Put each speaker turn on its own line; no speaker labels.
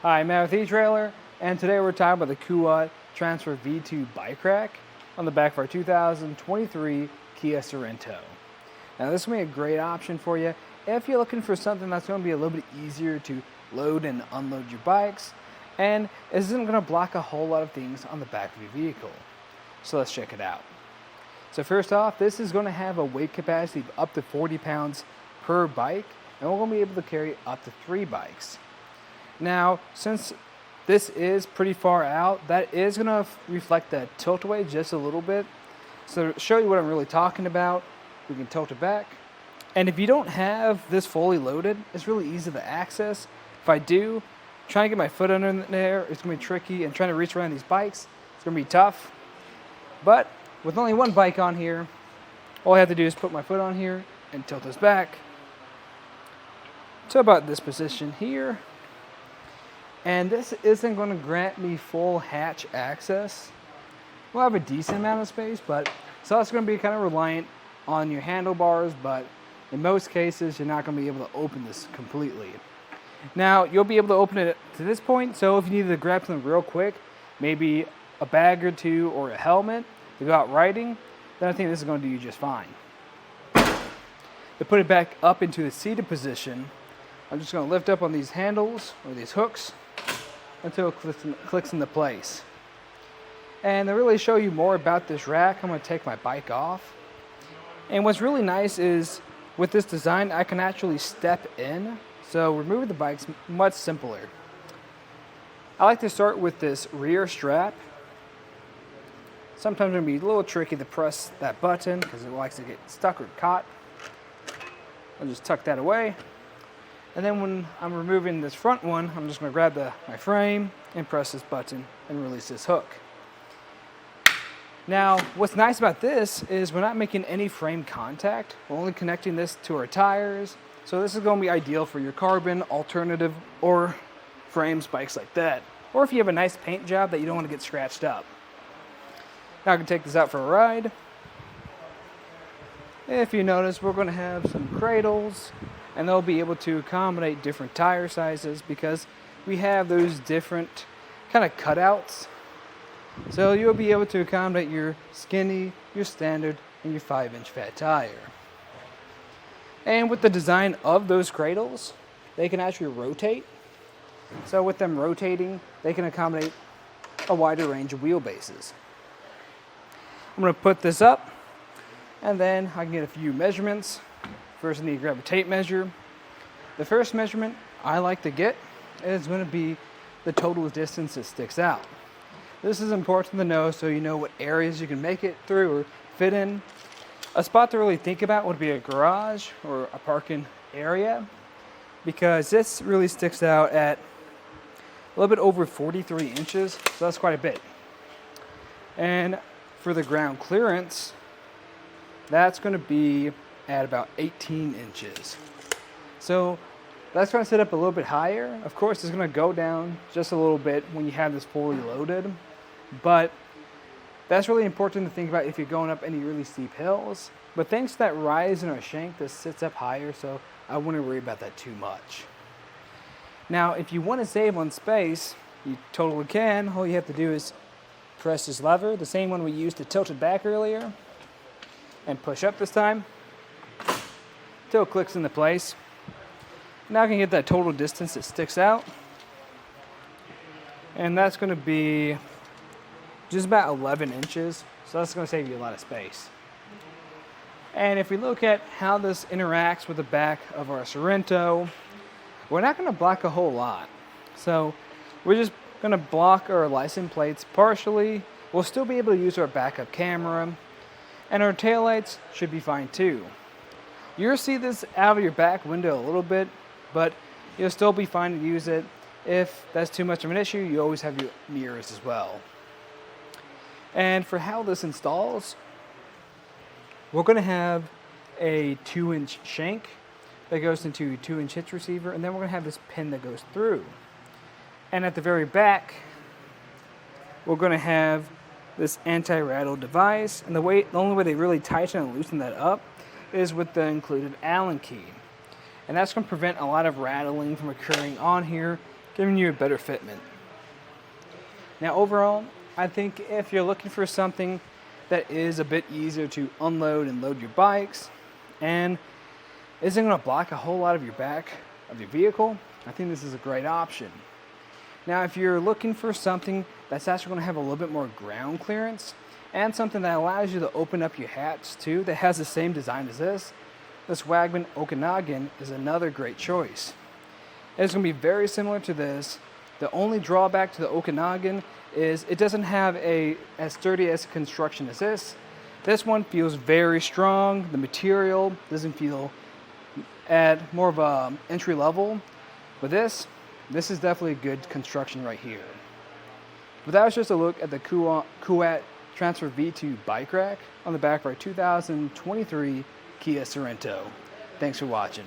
Hi, I'm Matt with eTrailer, and today we're talking about the Kuat Transfer V2 bike rack on the back of our 2023 Kia Sorento. Now this is going to be a great option for you if you're looking for something that's going to be a little bit easier to load and unload your bikes, and isn't going to block a whole lot of things on the back of your vehicle. So let's check it out. So first off, this is going to have a weight capacity of up to 40 pounds per bike, and we're going to be able to carry up to 3 bikes. Now, since this is pretty far out, that is going to reflect that tilt away just a little bit. So to show you what I'm really talking about, we can tilt it back. And if you don't have this fully loaded, it's really easy to access. If I do, trying to get my foot under there, it's going to be tricky, and trying to reach around these bikes, it's going to be tough. But with only one bike on here, all I have to do is put my foot on here and tilt this back to about this position here. And this isn't going to grant me full hatch access. We'll have a decent amount of space, but so it's going to be kind of reliant on your handlebars, but in most cases, you're not going to be able to open this completely. Now, you'll be able to open it to this point, so if you need to grab something real quick, maybe a bag or two or a helmet to go out riding, then I think this is going to do you just fine. To put it back up into the seated position, I'm just going to lift up on these handles or these hooks until it clicks into place. And to really show you more about this rack, I'm going to take my bike off. And what's really nice is with this design, I can actually step in, so removing the bike's much simpler. I like to start with this rear strap. Sometimes it can be a little tricky to press that button because it likes to get stuck or caught. I'll just tuck that away. And then when I'm removing this front one, I'm just going to grab my frame and press this button and release this hook. Now, what's nice about this is we're not making any frame contact. We're only connecting this to our tires. So this is going to be ideal for your carbon, alternative, or frames bikes like that. Or if you have a nice paint job that you don't want to get scratched up. Now I can take this out for a ride. If you notice, we're going to have some cradles, and they'll be able to accommodate different tire sizes because we have those different kind of cutouts. So you'll be able to accommodate your skinny, your standard, and your 5-inch fat tire. And with the design of those cradles, they can actually rotate. So with them rotating, they can accommodate a wider range of wheelbases. I'm going to put this up, and then I can get a few measurements. First, I need to grab a tape measure. The first measurement I like to get is going to be the total distance that sticks out. This is important to know so you know what areas you can make it through or fit in. A spot to really think about would be a garage or a parking area, because this really sticks out at a little bit over 43 inches, so that's quite a bit. And for the ground clearance, that's going to be at about 18 inches. So that's going to sit up a little bit higher. Of course, it's going to go down just a little bit when you have this fully loaded, but that's really important to think about if you're going up any really steep hills. But thanks to that rise in our shank, this sits up higher, so I wouldn't worry about that too much. Now, if you want to save on space, you totally can. All you have to do is press this lever, the same one we used to tilt it back earlier, and push up this time until it clicks into place. Now I can get that total distance that sticks out, and that's going to be just about 11 inches, so that's going to save you a lot of space. And if we look at how this interacts with the back of our Sorento, we're not going to block a whole lot. So we're just going to block our license plates partially. We'll still be able to use our backup camera, and our taillights should be fine too. You'll see this out of your back window a little bit, but you'll still be fine to use it. If that's too much of an issue, you always have your mirrors as well. And for how this installs, we're going to have a 2-inch shank that goes into a 2-inch hitch receiver, and then we're going to have this pin that goes through. And at the very back, we're going to have this anti-rattle device, and the only way they really tighten and loosen that up is with the included Allen key. And that's going to prevent a lot of rattling from occurring on here giving you a better fitment. Now overall, I think if you're looking for something that is a bit easier to unload and load your bikes and isn't going to block a whole lot of your back of your vehicle, I think this is a great option. Now if you're looking for something that's actually going to have a little bit more ground clearance and something that allows you to open up your hatch too, that has the same design as this Wagman Okanagan is another great choice. It's going to be very similar to this. The only drawback to the Okanagan is it doesn't have as sturdy as construction as this. This one feels very strong. The material doesn't feel at more of a entry level. But this is definitely good construction right here. But that was just a look at the Kuat Transfer V2 bike rack on the back of our 2023 Kia Sorento. Thanks for watching.